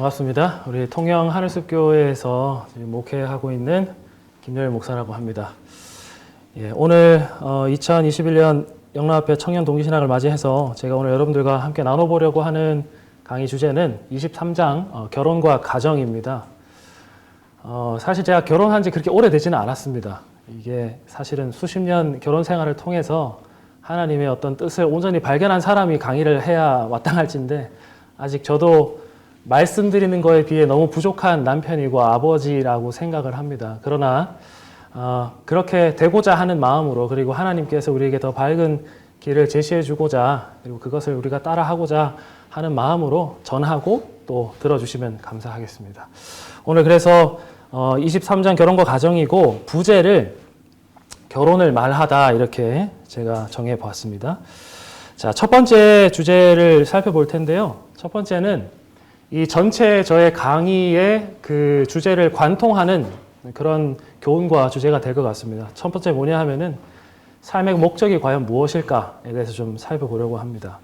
반갑습니다. 우리 통영 하늘숲교회에서 목회하고 있는 김여일 목사라고 합니다. 오늘 2021년 영락앞에 청년 동기신학을 맞이해서 제가 오늘 여러분들과 함께 나눠보려고 하는 강의 주제는 23장 결혼과 가정입니다. 사실 제가 결혼한 지 그렇게 오래되지는 않았습니다. 이게 사실은 수십 년 결혼 생활을 통해서 하나님의 어떤 뜻을 온전히 발견한 사람이 강의를 해야 마땅할진데 아직 저도 말씀드리는 거에 비해 너무 부족한 남편이고 아버지라고 생각을 합니다. 그러나 그렇게 되고자 하는 마음으로, 그리고 하나님께서 우리에게 더 밝은 길을 제시해 주고자, 그리고 그것을 우리가 따라하고자 하는 마음으로 전하고 또 들어주시면 감사하겠습니다. 오늘 그래서 23장 결혼과 가정이고 부제를 결혼을 말하다 이렇게 제가 정해 보았습니다. 자, 첫 번째 주제를 살펴볼 텐데요. 첫 번째는 이 전체 저의 강의의 그 주제를 관통하는 그런 교훈과 주제가 될 것 같습니다. 첫 번째 뭐냐 하면은 삶의 목적이 과연 무엇일까에 대해서 좀 살펴보려고 합니다.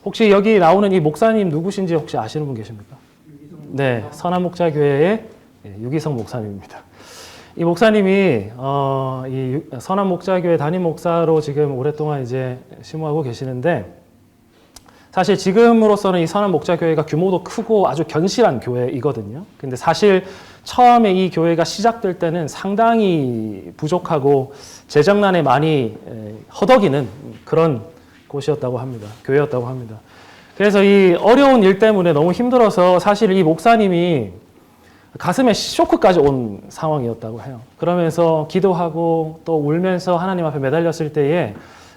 혹시 여기 나오는 이 목사님 누구신지 혹시 아시는 분 계십니까? 네, 선한목자교회의 유기성 목사님입니다. 이 목사님이 이 선한목자교회 담임 목사로 지금 오랫동안 이제 심호하고 계시는데, 사실 지금으로서는 이 선한목자교회가 규모도 크고 아주 견실한 교회이거든요. 근데 사실 처음에 이 교회가 시작될 때는 상당히 부족하고 재정난에 많이 허덕이는 그런 곳이었다고 합니다. 교회였다고 합니다. 그래서 이 어려운 일 때문에 너무 힘들어서 사실 이 목사님이 가슴에 쇼크까지 온 상황이었다고 해요. 그러면서 기도하고 또 울면서 하나님 앞에 매달렸을 때에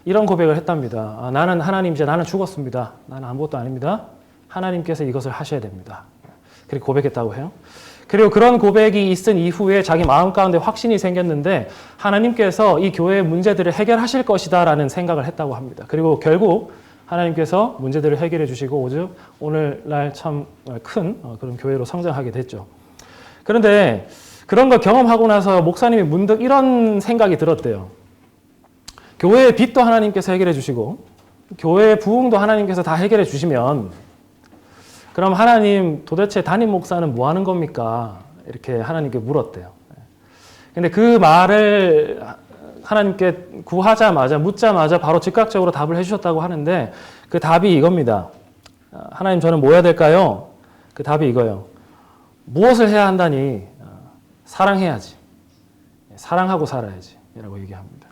이런 고백을 했답니다. 나는 하나님, 이제 나는 죽었습니다. 나는 아무것도 아닙니다. 하나님께서 이것을 하셔야 됩니다. 그렇게 고백했다고 해요. 그리고 그런 고백이 있은 이후에 자기 마음 가운데 확신이 생겼는데 하나님께서 이 교회의 문제들을 해결하실 것이다 라는 생각을 했다고 합니다. 그리고 결국 하나님께서 문제들을 해결해 주시고 오늘날 참 큰 그런 교회로 성장하게 됐죠. 그런데 그런 걸 경험하고 나서 목사님이 문득 이런 생각이 들었대요. 교회의 빚도 하나님께서 해결해 주시고 교회의 부흥도 하나님께서 다 해결해 주시면 그럼 하나님 도대체 담임 목사는 뭐 하는 겁니까? 이렇게 하나님께 물었대요. 근데 그 말을 하나님께 묻자마자 바로 즉각적으로 답을 해주셨다고 하는데 그 답이 이겁니다. 하나님, 저는 뭐 해야 될까요? 그 답이 이거예요. 무엇을 해야 한다니? 사랑해야지. 사랑하고 살아야지. 라고 얘기합니다.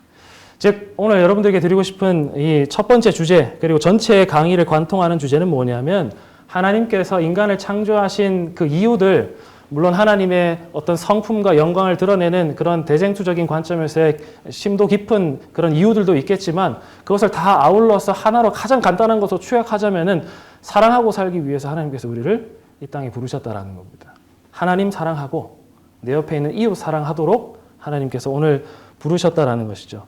즉 오늘 여러분들에게 드리고 싶은 이 첫 번째 주제, 그리고 전체 강의를 관통하는 주제는 뭐냐면 하나님께서 인간을 창조하신 그 이유들, 물론 하나님의 어떤 성품과 영광을 드러내는 그런 대쟁투적인 관점에서의 심도 깊은 그런 이유들도 있겠지만 그것을 다 아울러서 하나로 가장 간단한 것으로 추약하자면은 사랑하고 살기 위해서 하나님께서 우리를 이 땅에 부르셨다라는 겁니다. 하나님 사랑하고 내 옆에 있는 이웃 사랑하도록 하나님께서 오늘 부르셨다라는 것이죠.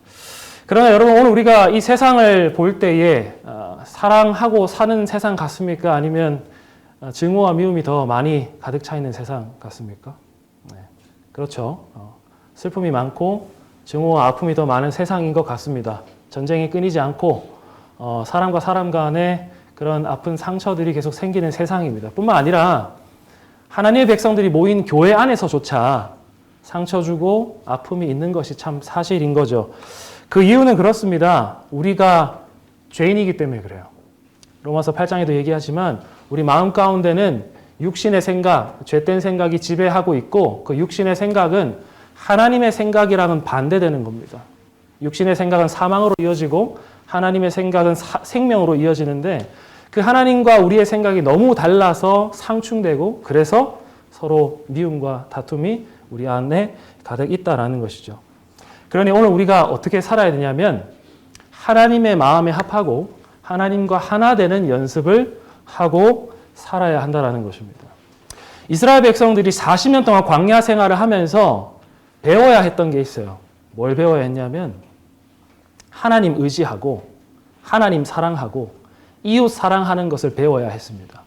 그러나 여러분, 오늘 우리가 이 세상을 볼 때에 사랑하고 사는 세상 같습니까? 아니면 증오와 미움이 더 많이 가득 차 있는 세상 같습니까? 네, 그렇죠. 슬픔이 많고 증오와 아픔이 더 많은 세상인 것 같습니다. 전쟁이 끊이지 않고 사람과 사람 간의 그런 아픈 상처들이 계속 생기는 세상입니다. 뿐만 아니라 하나님의 백성들이 모인 교회 안에서조차 상처 주고 아픔이 있는 것이 참 사실인 거죠. 그 이유는 그렇습니다. 우리가 죄인이기 때문에 그래요. 로마서 8장에도 얘기하지만 우리 마음 가운데는 육신의 생각, 죄된 생각이 지배하고 있고 그 육신의 생각은 하나님의 생각이랑은 반대되는 겁니다. 육신의 생각은 사망으로 이어지고 하나님의 생각은 생명으로 이어지는데 그 하나님과 우리의 생각이 너무 달라서 상충되고 그래서 서로 미움과 다툼이 우리 안에 가득 있다라는 것이죠. 그러니 오늘 우리가 어떻게 살아야 되냐면 하나님의 마음에 합하고 하나님과 하나 되는 연습을 하고 살아야 한다는 것입니다. 이스라엘 백성들이 40년 동안 광야 생활을 하면서 배워야 했던 게 있어요. 뭘 배워야 했냐면 하나님 의지하고 하나님 사랑하고 이웃 사랑하는 것을 배워야 했습니다.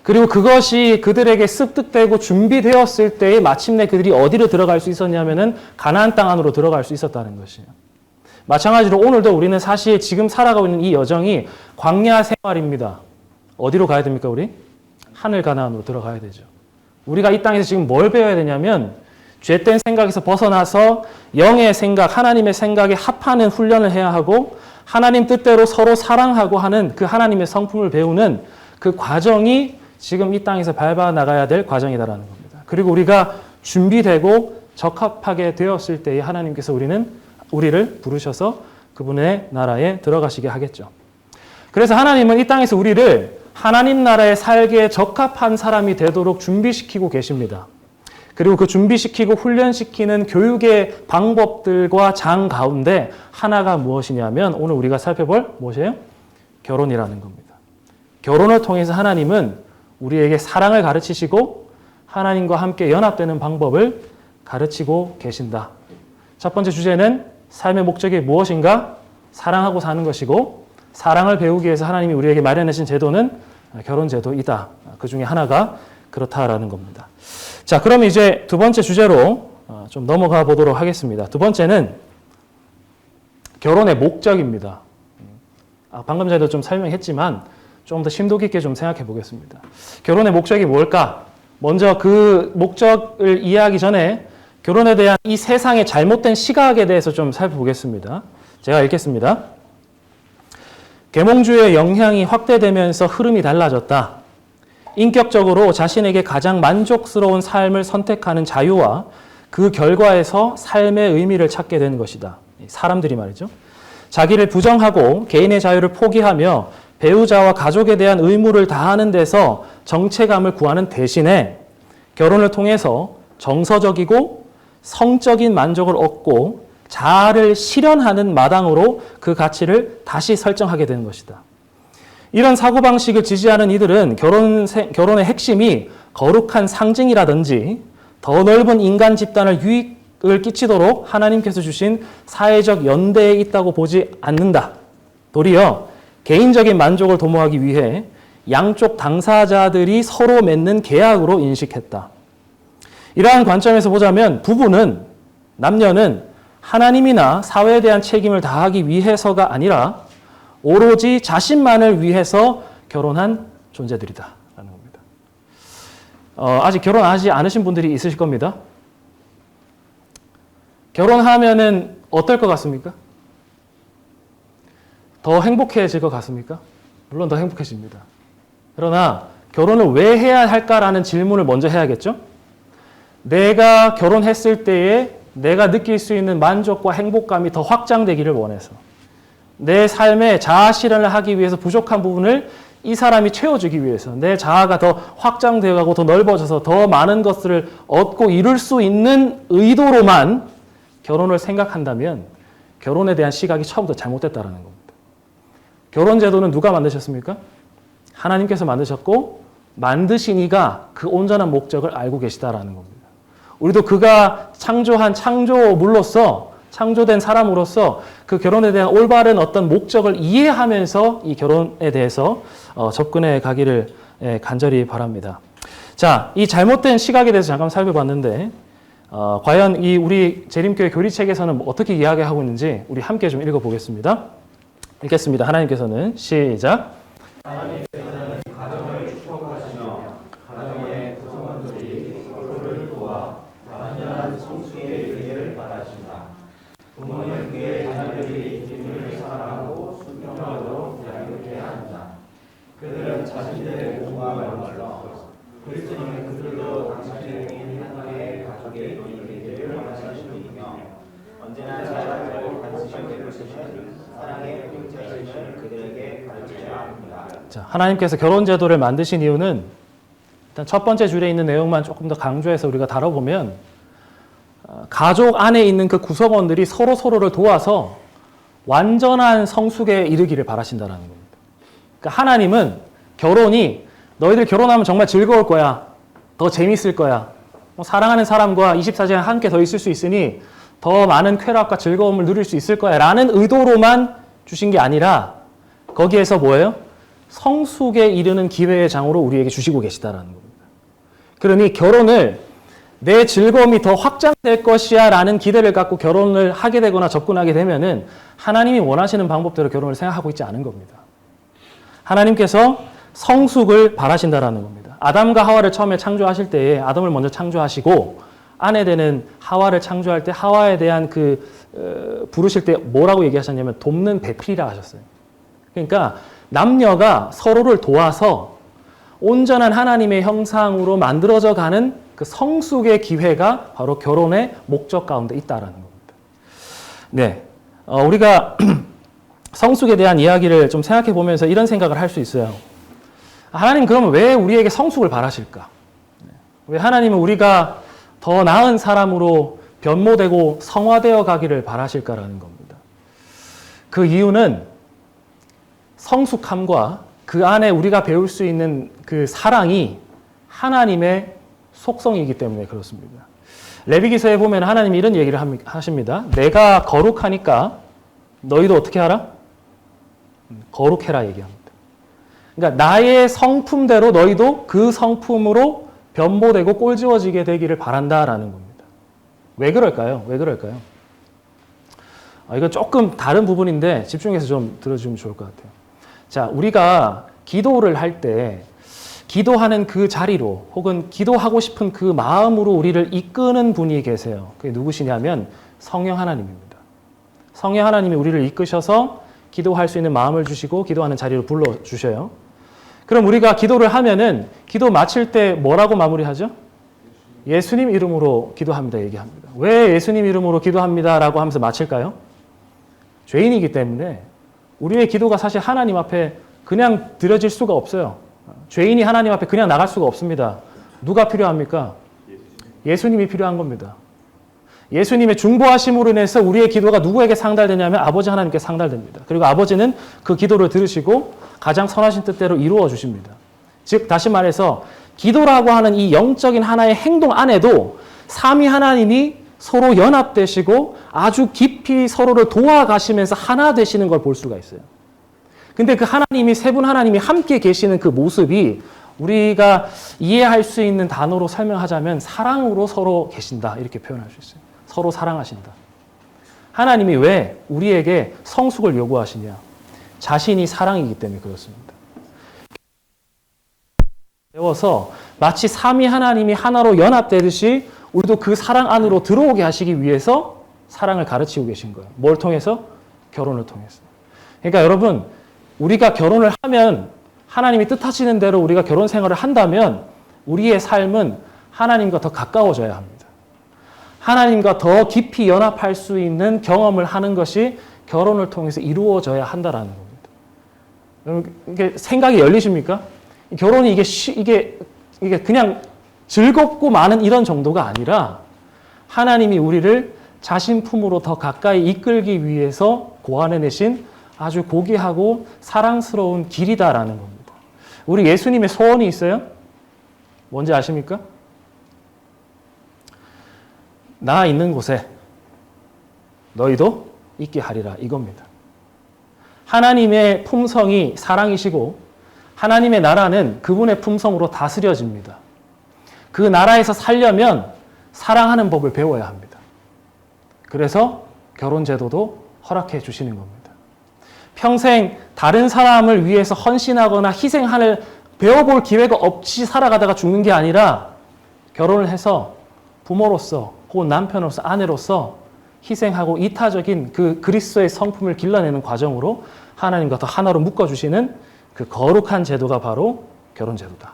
그리고 그것이 그들에게 습득되고 준비되었을 때에 마침내 그들이 어디로 들어갈 수 있었냐면은 가나안 땅 안으로 들어갈 수 있었다는 것이에요. 마찬가지로 오늘도 우리는 사실 지금 살아가고 있는 이 여정이 광야 생활입니다. 어디로 가야 됩니까, 우리? 하늘 가나안으로 들어가야 되죠. 우리가 이 땅에서 지금 뭘 배워야 되냐면 죄된 생각에서 벗어나서 영의 생각, 하나님의 생각에 합하는 훈련을 해야 하고 하나님 뜻대로 서로 사랑하고 하는 그 하나님의 성품을 배우는 그 과정이 지금 이 땅에서 밟아 나가야 될 과정이다라는 겁니다. 그리고 우리가 준비되고 적합하게 되었을 때에 하나님께서 우리를 부르셔서 그분의 나라에 들어가시게 하겠죠. 그래서 하나님은 이 땅에서 우리를 하나님 나라에 살기에 적합한 사람이 되도록 준비시키고 계십니다. 그리고 그 준비시키고 훈련시키는 교육의 방법들과 장 가운데 하나가 무엇이냐면 오늘 우리가 살펴볼 무엇이에요? 결혼이라는 겁니다. 결혼을 통해서 하나님은 우리에게 사랑을 가르치시고 하나님과 함께 연합되는 방법을 가르치고 계신다. 첫 번째 주제는 삶의 목적이 무엇인가? 사랑하고 사는 것이고 사랑을 배우기 위해서 하나님이 우리에게 마련하신 제도는 결혼제도이다. 그 중에 하나가 그렇다라는 겁니다. 자, 그럼 이제 두 번째 주제로 좀 넘어가 보도록 하겠습니다. 두 번째는 결혼의 목적입니다. 방금 전에도 좀 설명했지만 좀 더 심도 깊게 좀 생각해 보겠습니다. 결혼의 목적이 뭘까? 먼저 그 목적을 이해하기 전에 결혼에 대한 이 세상의 잘못된 시각에 대해서 좀 살펴보겠습니다. 제가 읽겠습니다. 계몽주의의 영향이 확대되면서 흐름이 달라졌다. 인격적으로 자신에게 가장 만족스러운 삶을 선택하는 자유와 그 결과에서 삶의 의미를 찾게 된 것이다. 사람들이 말이죠. 자기를 부정하고 개인의 자유를 포기하며 배우자와 가족에 대한 의무를 다하는 데서 정체감을 구하는 대신에 결혼을 통해서 정서적이고 성적인 만족을 얻고 자아를 실현하는 마당으로 그 가치를 다시 설정하게 되는 것이다. 이런 사고방식을 지지하는 이들은 결혼의 핵심이 거룩한 상징이라든지 더 넓은 인간 집단을 유익을 끼치도록 하나님께서 주신 사회적 연대에 있다고 보지 않는다. 도리어 개인적인 만족을 도모하기 위해 양쪽 당사자들이 서로 맺는 계약으로 인식했다. 이러한 관점에서 보자면 부부는, 남녀는 하나님이나 사회에 대한 책임을 다하기 위해서가 아니라 오로지 자신만을 위해서 결혼한 존재들이다 라는 겁니다. 아직 결혼하지 않으신 분들이 있으실 겁니다. 결혼하면은 어떨 것 같습니까? 더 행복해질 것 같습니까? 물론 더 행복해집니다. 그러나 결혼을 왜 해야 할까라는 질문을 먼저 해야겠죠? 내가 결혼했을 때에 내가 느낄 수 있는 만족과 행복감이 더 확장되기를 원해서 내 삶에 자아 실현을 하기 위해서 부족한 부분을 이 사람이 채워주기 위해서 내 자아가 더 확장되어가고 더 넓어져서 더 많은 것들을 얻고 이룰 수 있는 의도로만 결혼을 생각한다면 결혼에 대한 시각이 처음부터 잘못됐다는 겁니다. 결혼 제도는 누가 만드셨습니까? 하나님께서 만드셨고 만드신 이가 그 온전한 목적을 알고 계시다라는 겁니다. 우리도 그가 창조한 창조물로서 창조된 사람으로서 그 결혼에 대한 올바른 어떤 목적을 이해하면서 이 결혼에 대해서 접근해 가기를 간절히 바랍니다. 자, 이 잘못된 시각에 대해서 잠깐 살펴봤는데 과연 이 우리 재림교회 교리책에서는 어떻게 이야기하고 있는지 우리 함께 좀 읽어보겠습니다. 읽겠습니다. 하나님께서는 시작. 하나님께서는 가정을 축복하시며 가정의 구성원들이 서로를 도와 완전한 성숙에 이르기를 바라신다. 부모는 그의 자녀들이 주님을 사랑하고 순종하도록 자유롭게 한다. 그들은 자신들의 몸과 말로 그리스도는 그들도 당신의 개인 하나의 가족의 이르기를 원하시느니며 언제나 자유롭고 간직하게 되시는 사랑의 공동체를 그들에게 가르쳐야 합니다. 자, 하나님께서 결혼 제도를 만드신 이유는 일단 첫 번째 줄에 있는 내용만 조금 더 강조해서 우리가 다뤄보면 가족 안에 있는 그 구성원들이 서로를 도와서 완전한 성숙에 이르기를 바라신다는 겁니다. 그러니까 하나님은 결혼이 너희들 결혼하면 정말 즐거울 거야. 더 재밌을 거야. 사랑하는 사람과 24시간 함께 더 있을 수 있으니 더 많은 쾌락과 즐거움을 누릴 수 있을 거야 라는 의도로만 주신 게 아니라 거기에서 뭐예요? 성숙에 이르는 기회의 장으로 우리에게 주시고 계시다라는 겁니다. 그러니 결혼을 내 즐거움이 더 확장될 것이야 라는 기대를 갖고 결혼을 하게 되거나 접근하게 되면은 하나님이 원하시는 방법대로 결혼을 생각하고 있지 않은 겁니다. 하나님께서 성숙을 바라신다라는 겁니다. 아담과 하와를 처음에 창조하실 때에 아담을 먼저 창조하시고 아내 되는 하와를 창조할 때 하와에 대한 부르실 때 뭐라고 얘기하셨냐면 돕는 배필이라 하셨어요. 그러니까 남녀가 서로를 도와서 온전한 하나님의 형상으로 만들어져 가는 그 성숙의 기회가 바로 결혼의 목적 가운데 있다라는 겁니다. 네, 우리가 성숙에 대한 이야기를 좀 생각해 보면서 이런 생각을 할 수 있어요. 하나님 그러면 왜 우리에게 성숙을 바라실까? 왜 하나님은 우리가 더 나은 사람으로 변모되고 성화되어 가기를 바라실까라는 겁니다. 그 이유는 성숙함과 그 안에 우리가 배울 수 있는 그 사랑이 하나님의 속성이기 때문에 그렇습니다. 레위기서에 보면 하나님이 이런 얘기를 하십니다. 내가 거룩하니까 너희도 어떻게 하라? 거룩해라 얘기합니다. 그러니까 나의 성품대로 너희도 그 성품으로 변모되고 꼴지워지게 되기를 바란다라는 겁니다. 왜 그럴까요? 왜 그럴까요? 이건 조금 다른 부분인데 집중해서 좀 들어주면 좋을 것 같아요. 자, 우리가 기도를 할 때 기도하는 그 자리로 혹은 기도하고 싶은 그 마음으로 우리를 이끄는 분이 계세요. 그게 누구시냐면 성령 하나님입니다. 성령 하나님이 우리를 이끄셔서 기도할 수 있는 마음을 주시고 기도하는 자리로 불러주셔요. 그럼 우리가 기도를 하면은 기도 마칠 때 뭐라고 마무리하죠? 예수님 이름으로 기도합니다 얘기합니다. 왜 예수님 이름으로 기도합니다라고 하면서 마칠까요? 죄인이기 때문에 우리의 기도가 사실 하나님 앞에 그냥 드려질 수가 없어요. 죄인이 하나님 앞에 그냥 나갈 수가 없습니다. 누가 필요합니까? 예수님이 필요한 겁니다. 예수님의 중보하심으로 인해서 우리의 기도가 누구에게 상달되냐면 아버지 하나님께 상달됩니다. 그리고 아버지는 그 기도를 들으시고 가장 선하신 뜻대로 이루어 주십니다. 즉 다시 말해서 기도라고 하는 이 영적인 하나의 행동 안에도 삼위 하나님이 서로 연합되시고 아주 깊이 서로를 도와가시면서 하나 되시는 걸 볼 수가 있어요. 근데 그 하나님이 세 분 하나님이 함께 계시는 그 모습이 우리가 이해할 수 있는 단어로 설명하자면 사랑으로 서로 계신다 이렇게 표현할 수 있어요. 서로 사랑하신다. 하나님이 왜 우리에게 성숙을 요구하시냐? 자신이 사랑이기 때문에 그렇습니다. 배워서 마치 삼위 하나님이 하나로 연합되듯이 우리도 그 사랑 안으로 들어오게 하시기 위해서 사랑을 가르치고 계신 거예요. 뭘 통해서? 결혼을 통해서. 그러니까 여러분 우리가 결혼을 하면 하나님이 뜻하시는 대로 우리가 결혼 생활을 한다면 우리의 삶은 하나님과 더 가까워져야 합니다. 하나님과 더 깊이 연합할 수 있는 경험을 하는 것이 결혼을 통해서 이루어져야 한다라는 겁니다. 여러분, 이게 생각이 열리십니까? 결혼이 이게 그냥 즐겁고 많은 이런 정도가 아니라 하나님이 우리를 자신 품으로 더 가까이 이끌기 위해서 고안해내신 아주 고귀하고 사랑스러운 길이다라는 겁니다. 우리 예수님의 소원이 있어요? 뭔지 아십니까? 나 있는 곳에 너희도 있게 하리라 이겁니다. 하나님의 품성이 사랑이시고 하나님의 나라는 그분의 품성으로 다스려집니다. 그 나라에서 살려면 사랑하는 법을 배워야 합니다. 그래서 결혼 제도도 허락해 주시는 겁니다. 평생 다른 사람을 위해서 헌신하거나 희생을 배워볼 기회가 없이 살아가다가 죽는 게 아니라 결혼을 해서 부모로서 혹은 남편으로서 아내로서 희생하고 이타적인 그 그리스도의 성품을 길러내는 과정으로 하나님과 더 하나로 묶어주시는 그 거룩한 제도가 바로 결혼 제도다.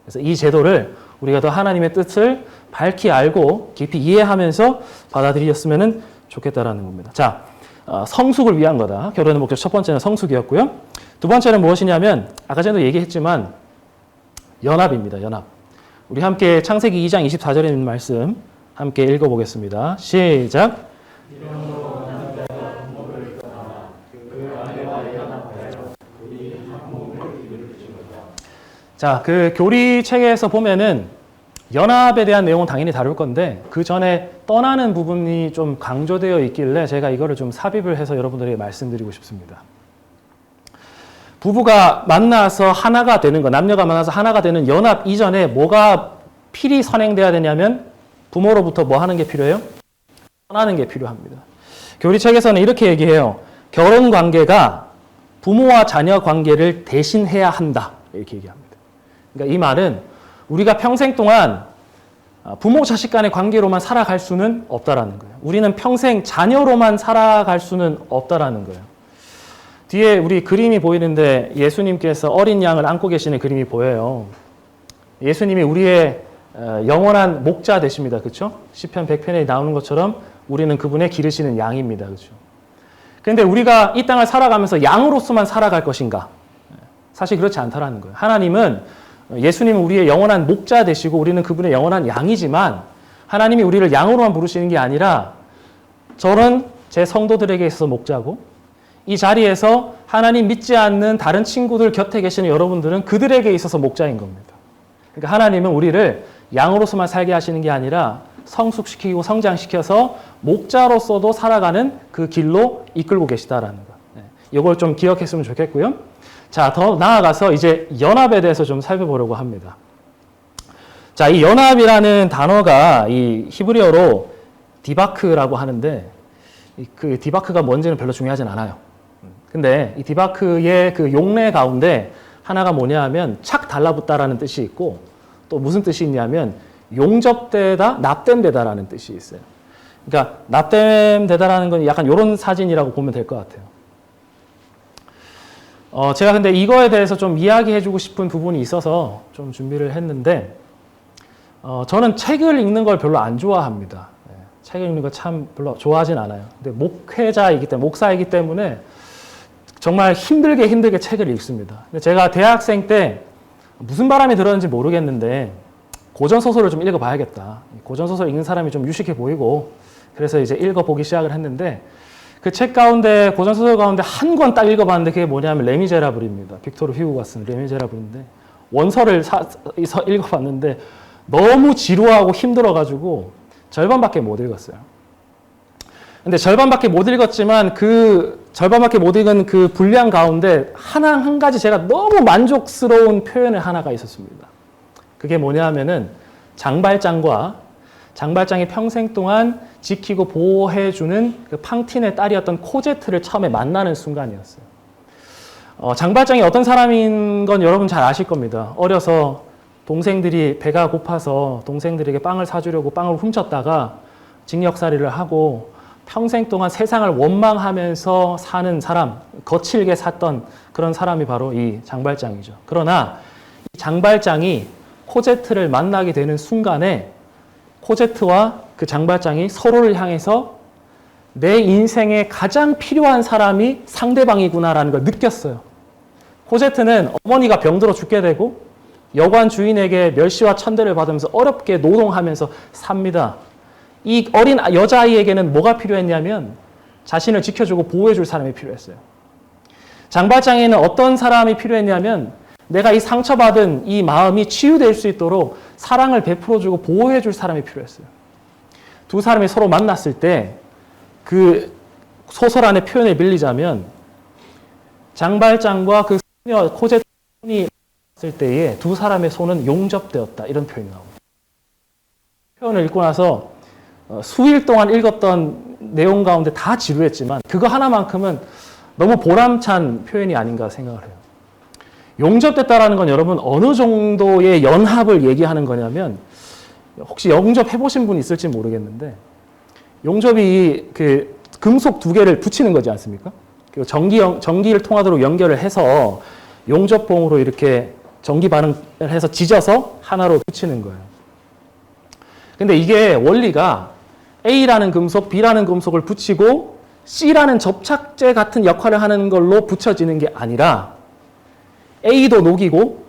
그래서 이 제도를 우리가 더 하나님의 뜻을 밝히 알고 깊이 이해하면서 받아들였으면 좋겠다라는 겁니다. 자, 성숙을 위한 거다. 결혼의 목적 첫 번째는 성숙이었고요. 두 번째는 무엇이냐면 아까 전에도 얘기했지만 연합입니다. 연합. 우리 함께 창세기 2장 24절에 있는 말씀 함께 읽어보겠습니다. 시작. 자, 그 교리책에서 보면은 연합에 대한 내용은 당연히 다룰 건데 그 전에 떠나는 부분이 좀 강조되어 있길래 제가 이거를 좀 삽입을 해서 여러분들에게 말씀드리고 싶습니다. 부부가 만나서 하나가 되는 거, 남녀가 만나서 하나가 되는 연합 이전에 뭐가 필히 선행돼야 되냐면 부모로부터 뭐 하는 게 필요해요? 떠나는 게 필요합니다. 교리책에서는 이렇게 얘기해요. 결혼 관계가 부모와 자녀 관계를 대신해야 한다. 이렇게 얘기합니다. 그러니까 이 말은 우리가 평생 동안 부모 자식 간의 관계로만 살아갈 수는 없다라는 거예요. 우리는 평생 자녀로만 살아갈 수는 없다라는 거예요. 뒤에 우리 그림이 보이는데 예수님께서 어린 양을 안고 계시는 그림이 보여요. 예수님이 우리의 영원한 목자 되십니다. 그렇죠? 시편 100편에 나오는 것처럼 우리는 그분의 기르시는 양입니다. 그렇죠? 그런데 우리가 이 땅을 살아가면서 양으로서만 살아갈 것인가? 사실 그렇지 않다라는 거예요. 예수님은 우리의 영원한 목자 되시고 우리는 그분의 영원한 양이지만 하나님이 우리를 양으로만 부르시는 게 아니라 저는 제 성도들에게 있어서 목자고 이 자리에서 하나님 믿지 않는 다른 친구들 곁에 계시는 여러분들은 그들에게 있어서 목자인 겁니다. 그러니까 하나님은 우리를 양으로서만 살게 하시는 게 아니라 성숙시키고 성장시켜서 목자로서도 살아가는 그 길로 이끌고 계시다라는 거. 이걸 좀 기억했으면 좋겠고요. 자, 더 나아가서 이제 연합에 대해서 좀 살펴보려고 합니다. 자, 이 연합이라는 단어가 이 히브리어로 디바크라고 하는데 그 디바크가 뭔지는 별로 중요하진 않아요. 근데 이 디바크의 그 용례 가운데 하나가 뭐냐 하면 착 달라붙다라는 뜻이 있고 또 무슨 뜻이 있냐면 용접되다, 납땜되다라는 뜻이 있어요. 그러니까 납땜되다라는 건 약간 이런 사진이라고 보면 될 것 같아요. 제가 근데 이거에 대해서 좀 이야기해주고 싶은 부분이 있어서 좀 준비를 했는데 저는 책을 읽는 걸 별로 안 좋아합니다. 책을 읽는 거 참 별로 좋아하진 않아요. 근데 목사이기 때문에 정말 힘들게 책을 읽습니다. 근데 제가 대학생 때 무슨 바람이 들었는지 모르겠는데 고전소설을 좀 읽어봐야겠다. 고전소설 읽는 사람이 좀 유식해 보이고 그래서 이제 읽어보기 시작을 했는데 그 책 가운데 고전소설 가운데 한 권 딱 읽어봤는데 그게 뭐냐면 레미제라블입니다. 빅토르 휴고가 쓴 레미제라블인데 원서를 읽어봤는데 너무 지루하고 힘들어가지고 절반밖에 못 읽었어요. 근데 절반밖에 못 읽었지만 그 절반밖에 못 읽은 그 분량 가운데 한 가지 제가 너무 만족스러운 표현이 하나가 있었습니다. 그게 뭐냐 하면은 장발장이 평생 동안 지키고 보호해주는 그 팡틴의 딸이었던 코제트를 처음에 만나는 순간이었어요. 장발장이 어떤 사람인 건 여러분 잘 아실 겁니다. 어려서 동생들이 배가 고파서 동생들에게 빵을 사주려고 빵을 훔쳤다가 징역살이를 하고 평생 동안 세상을 원망하면서 사는 사람, 거칠게 샀던 그런 사람이 바로 이 장발장이죠. 그러나 이 장발장이 코제트를 만나게 되는 순간에 코제트와 그 장발장이 서로를 향해서 내 인생에 가장 필요한 사람이 상대방이구나라는 걸 느꼈어요. 코제트는 어머니가 병들어 죽게 되고 여관 주인에게 멸시와 천대를 받으면서 어렵게 노동하면서 삽니다. 이 어린 여자아이에게는 뭐가 필요했냐면 자신을 지켜주고 보호해줄 사람이 필요했어요. 장발장에는 어떤 사람이 필요했냐면 내가 이 상처받은 이 마음이 치유될 수 있도록 사랑을 베풀어주고 보호해줄 사람이 필요했어요. 두 사람이 서로 만났을 때 그 소설 안에 표현을 빌리자면 장발장과 그 소녀 코제트 손이 만났을 때에 두 사람의 손은 용접되었다. 이런 표현이 나옵니다. 표현을 읽고 나서 수일 동안 읽었던 내용 가운데 다 지루했지만 그거 하나만큼은 너무 보람찬 표현이 아닌가 생각을 해요. 용접됐다라는 건 여러분 어느 정도의 연합을 얘기하는 거냐면 혹시 용접 해보신 분 있을지 모르겠는데 용접이 그 금속 두 개를 붙이는 거지 않습니까? 전기를 통하도록 연결을 해서 용접봉으로 이렇게 전기 반응을 해서 지져서 하나로 붙이는 거예요. 근데 이게 원리가 A라는 금속, B라는 금속을 붙이고 C라는 접착제 같은 역할을 하는 걸로 붙여지는 게 아니라 A도 녹이고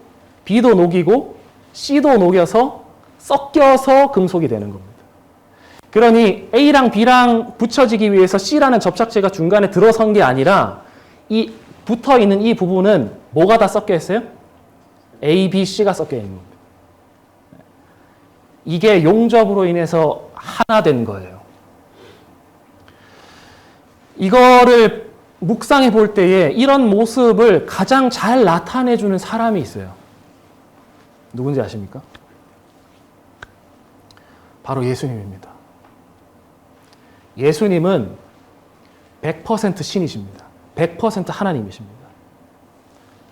B도 녹이고 C도 녹여서 섞여서 금속이 되는 겁니다. 그러니 A랑 B랑 붙여지기 위해서 C라는 접착제가 중간에 들어선 게 아니라 이 붙어있는 이 부분은 뭐가 다 섞여 있어요? A, B, C가 섞여 있는 겁니다. 이게 용접으로 인해서 하나 된 거예요. 이거를 묵상해 볼 때에 이런 모습을 가장 잘 나타내주는 사람이 있어요. 누군지 아십니까? 바로 예수님입니다. 예수님은 100% 신이십니다. 100% 하나님이십니다.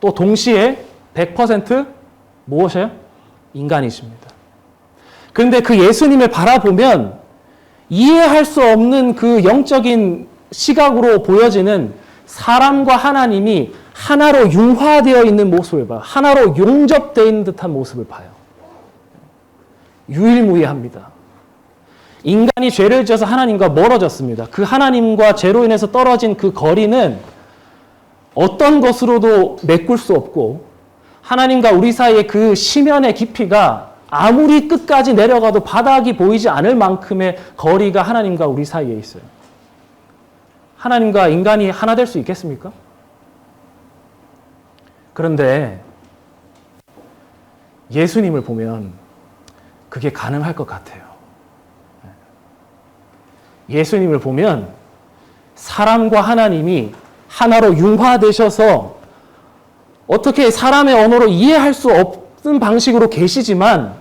또 동시에 100% 무엇이에요? 인간이십니다. 그런데 그 예수님을 바라보면 이해할 수 없는 그 영적인 시각으로 보여지는 사람과 하나님이 하나로 융화되어 있는 모습을 봐요. 하나로 용접되어 있는 듯한 모습을 봐요. 유일무이합니다. 인간이 죄를 지어서 하나님과 멀어졌습니다. 그 하나님과 죄로 인해서 떨어진 그 거리는 어떤 것으로도 메꿀 수 없고 하나님과 우리 사이의 그 심연의 깊이가 아무리 끝까지 내려가도 바닥이 보이지 않을 만큼의 거리가 하나님과 우리 사이에 있어요. 하나님과 인간이 하나 될 수 있겠습니까? 그런데 예수님을 보면 그게 가능할 것 같아요. 예수님을 보면 사람과 하나님이 하나로 융화되셔서 어떻게 사람의 언어로 이해할 수 없는 방식으로 계시지만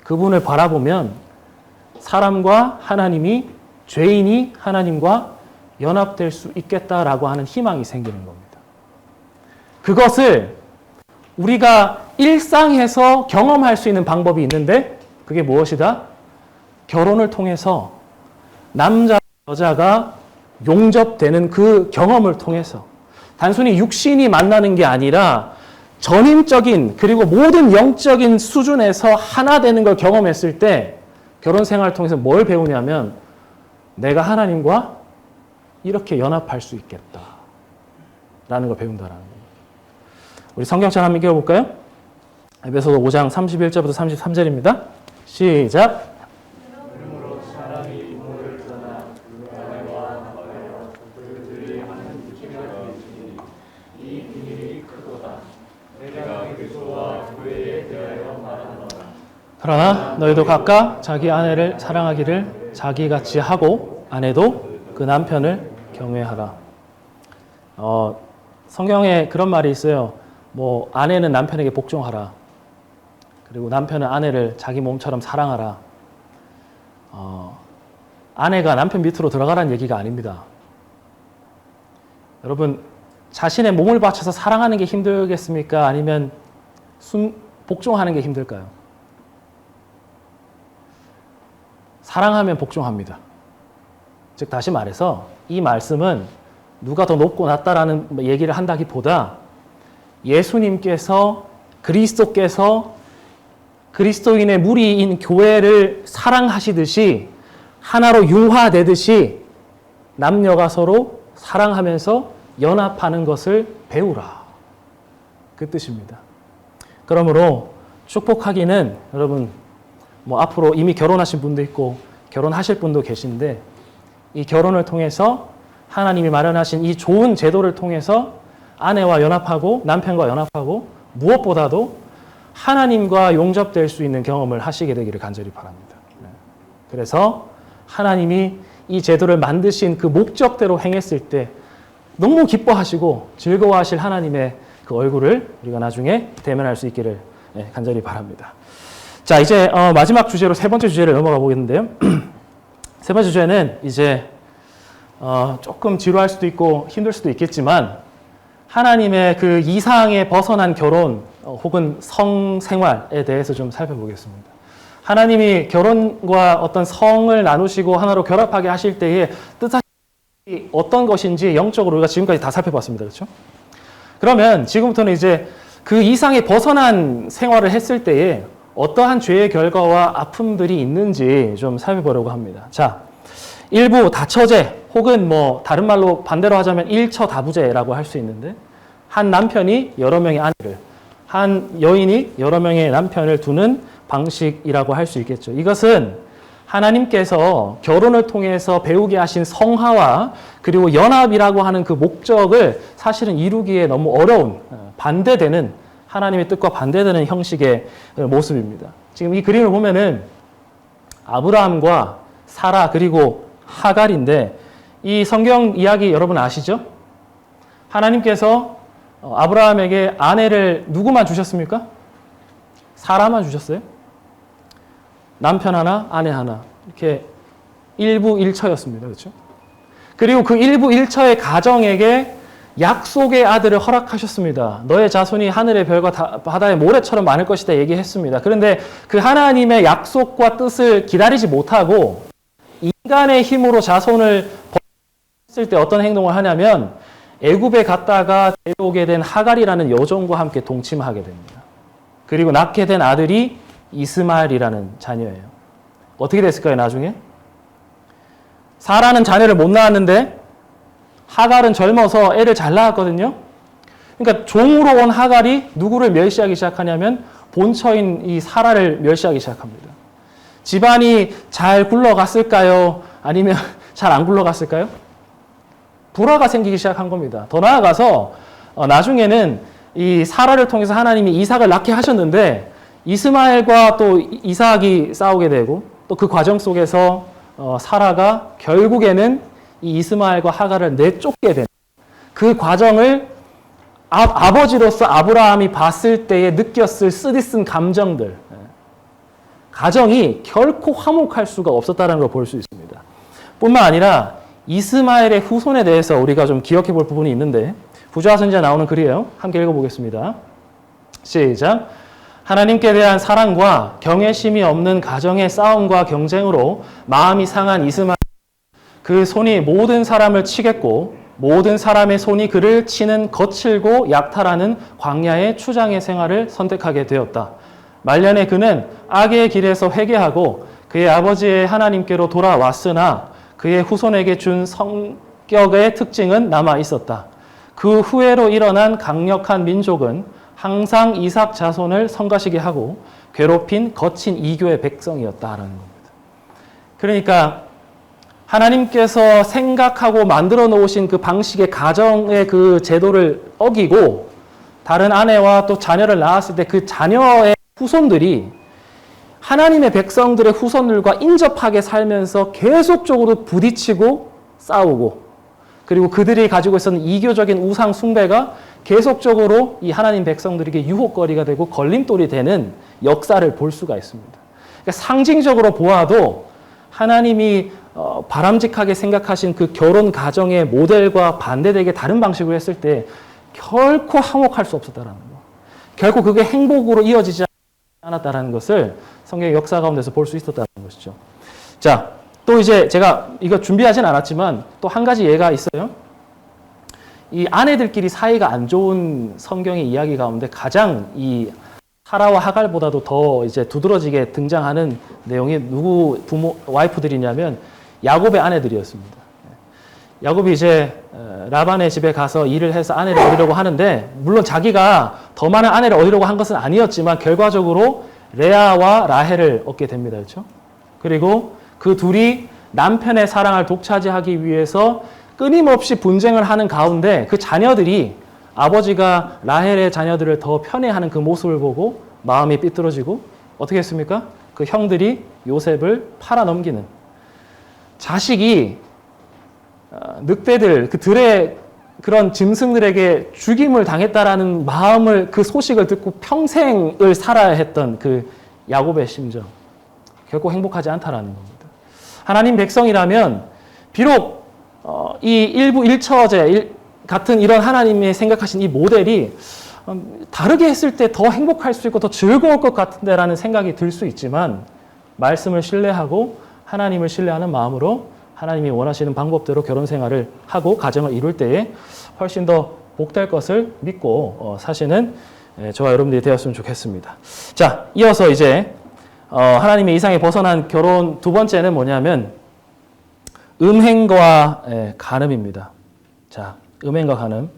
그분을 바라보면 사람과 하나님이 죄인이 하나님과 연합될 수 있겠다라고 하는 희망이 생기는 겁니다. 그것을 우리가 일상에서 경험할 수 있는 방법이 있는데 그게 무엇이다? 결혼을 통해서 남자, 여자가 용접되는 그 경험을 통해서 단순히 육신이 만나는 게 아니라 전인적인 그리고 모든 영적인 수준에서 하나 되는 걸 경험했을 때 결혼 생활을 통해서 뭘 배우냐면 내가 하나님과 이렇게 연합할 수 있겠다라는 걸 배운다라는 거예요. 우리 성경처럼 한번 읽어볼까요? 에베소서 5장 31절부터 33절입니다. 시작. 그러나 너희도 각각 자기 아내를 사랑하기를 자기같이 하고 아내도 그 남편을 경외하라. 성경에 그런 말이 있어요. 뭐 아내는 남편에게 복종하라. 그리고 남편은 아내를 자기 몸처럼 사랑하라. 아내가 남편 밑으로 들어가라는 얘기가 아닙니다. 여러분 자신의 몸을 바쳐서 사랑하는 게 힘들겠습니까? 아니면 복종하는 게 힘들까요? 사랑하면 복종합니다. 즉 다시 말해서 이 말씀은 누가 더 높고 낮다라는 얘기를 한다기보다 예수님께서 그리스도께서 그리스도인의 무리인 교회를 사랑하시듯이 하나로 융화되듯이 남녀가 서로 사랑하면서 연합하는 것을 배우라. 그 뜻입니다. 그러므로 축복하기는 여러분 뭐 앞으로 이미 결혼하신 분도 있고 결혼하실 분도 계신데 이 결혼을 통해서 하나님이 마련하신 이 좋은 제도를 통해서 아내와 연합하고 남편과 연합하고 무엇보다도 하나님과 용접될 수 있는 경험을 하시게 되기를 간절히 바랍니다. 그래서 하나님이 이 제도를 만드신 그 목적대로 행했을 때 너무 기뻐하시고 즐거워하실 하나님의 그 얼굴을 우리가 나중에 대면할 수 있기를 간절히 바랍니다. 자, 이제 마지막 주제로 세 번째 주제를 넘어가 보겠는데요. 세 번째 주제는 이제 조금 지루할 수도 있고 힘들 수도 있겠지만 하나님의 그 이상에 벗어난 결혼 혹은 성생활에 대해서 좀 살펴보겠습니다. 하나님이 결혼과 어떤 성을 나누시고 하나로 결합하게 하실 때에 뜻하신 어떤 것인지 영적으로 우리가 지금까지 다 살펴봤습니다. 그렇죠? 그러면 지금부터는 이제 그 이상에 벗어난 생활을 했을 때에 어떠한 죄의 결과와 아픔들이 있는지 좀 살펴보려고 합니다. 자, 일부 다처제 혹은 뭐 다른 말로 반대로 하자면 일처다부제라고 할 수 있는데 한 남편이 여러 명의 아내를 한 여인이 여러 명의 남편을 두는 방식이라고 할 수 있겠죠. 이것은 하나님께서 결혼을 통해서 배우게 하신 성화와 그리고 연합이라고 하는 그 목적을 사실은 이루기에 너무 어려운 반대되는 하나님의 뜻과 반대되는 형식의 모습입니다. 지금 이 그림을 보면은 아브라함과 사라 그리고 하갈인데 이 성경 이야기 여러분 아시죠? 하나님께서 아브라함에게 아내를 누구만 주셨습니까? 사라만 주셨어요. 남편 하나, 아내 하나 이렇게 일부 일처였습니다. 그렇죠? 그리고 그 일부 일처의 가정에게 약속의 아들을 허락하셨습니다. 너의 자손이 하늘의 별과 바다의 모래처럼 많을 것이다 얘기했습니다. 그런데 그 하나님의 약속과 뜻을 기다리지 못하고 인간의 힘으로 자손을 벌었을 때 어떤 행동을 하냐면 애굽에 갔다가 데려오게 된 하갈이라는 여종과 함께 동침하게 됩니다. 그리고 낳게 된 아들이 이스마엘이라는 자녀예요. 어떻게 됐을까요, 나중에? 사라는 자녀를 못 낳았는데 하갈은 젊어서 애를 잘 낳았거든요. 그러니까 종으로 온 하갈이 누구를 멸시하기 시작하냐면 본처인 이 사라를 멸시하기 시작합니다. 집안이 잘 굴러갔을까요? 아니면 잘 안 굴러갔을까요? 불화가 생기기 시작한 겁니다. 더 나아가서 나중에는 이 사라를 통해서 하나님이 이삭을 낳게 하셨는데 이스마엘과 또 이삭이 싸우게 되고 또 그 과정 속에서 사라가 결국에는 이 이스마엘과 하갈을 내쫓게 되는 그 과정을 아버지로서 아브라함이 봤을 때에 느꼈을 쓰디쓴 감정들, 가정이 결코 화목할 수가 없었다는 걸 볼 수 있습니다. 뿐만 아니라 이스마엘의 후손에 대해서 우리가 좀 기억해 볼 부분이 있는데 부자와 선지자 나오는 글이에요. 함께 읽어보겠습니다. 시작. 하나님께 대한 사랑과 경외심이 없는 가정의 싸움과 경쟁으로 마음이 상한 이스마엘, 그 손이 모든 사람을 치겠고 모든 사람의 손이 그를 치는 거칠고 약탈하는 광야의 추장의 생활을 선택하게 되었다. 말년에 그는 악의 길에서 회개하고 그의 아버지의 하나님께로 돌아왔으나 그의 후손에게 준 성격의 특징은 남아 있었다. 그 후회로 일어난 강력한 민족은 항상 이삭 자손을 성가시게 하고 괴롭힌 거친 이교의 백성이었다라는 겁니다. 그러니까 하나님께서 생각하고 만들어 놓으신 그 방식의 가정의 그 제도를 어기고 다른 아내와 또 자녀를 낳았을 때 그 자녀의 후손들이 하나님의 백성들의 후손들과 인접하게 살면서 계속적으로 부딪히고 싸우고 그리고 그들이 가지고 있었던 이교적인 우상 숭배가 계속적으로 이 하나님 백성들에게 유혹거리가 되고 걸림돌이 되는 역사를 볼 수가 있습니다. 그러니까 상징적으로 보아도 하나님이 바람직하게 생각하신 그 결혼 가정의 모델과 반대되게 다른 방식으로 했을 때 결코 화목할 수 없었다라는 거. 결코 그게 행복으로 이어지지 않았다라는 것을 성경의 역사 가운데서 볼 수 있었다는 것이죠. 자, 또 이제 제가 이거 준비하진 않았지만 또 한 가지 예가 있어요. 이 아내들끼리 사이가 안 좋은 성경의 이야기 가운데 가장 이 사라와 하갈보다도 더 이제 두드러지게 등장하는 내용이 누구 와이프들이냐면 야곱의 아내들이었습니다. 야곱이 이제 라반의 집에 가서 일을 해서 아내를 얻으려고 하는데 물론 자기가 더 많은 아내를 얻으려고 한 것은 아니었지만 결과적으로 레아와 라헬을 얻게 됩니다. 그렇죠? 그리고 그 둘이 남편의 사랑을 독차지하기 위해서 끊임없이 분쟁을 하는 가운데 그 자녀들이 아버지가 라헬의 자녀들을 더 편애하는 그 모습을 보고 마음이 삐뚤어지고 어떻게 했습니까? 그 형들이 요셉을 팔아넘기는 자식이 늑대들, 그 들의 그런 짐승들에게 죽임을 당했다라는 마음을 그 소식을 듣고 평생을 살아야 했던 그 야곱의 심정. 결코 행복하지 않다라는 겁니다. 하나님 백성이라면 비록 이 일부 일처제 같은 이런 하나님이 생각하신 이 모델이 다르게 했을 때 더 행복할 수 있고 더 즐거울 것 같은데라는 생각이 들 수 있지만 말씀을 신뢰하고 하나님을 신뢰하는 마음으로 하나님이 원하시는 방법대로 결혼 생활을 하고 가정을 이룰 때에 훨씬 더 복될 것을 믿고 사시는 저와 여러분들이 되었으면 좋겠습니다. 자, 이어서 이제 하나님의 이상에 벗어난 결혼 두 번째는 뭐냐면 음행과 간음입니다. 자, 음행과 간음.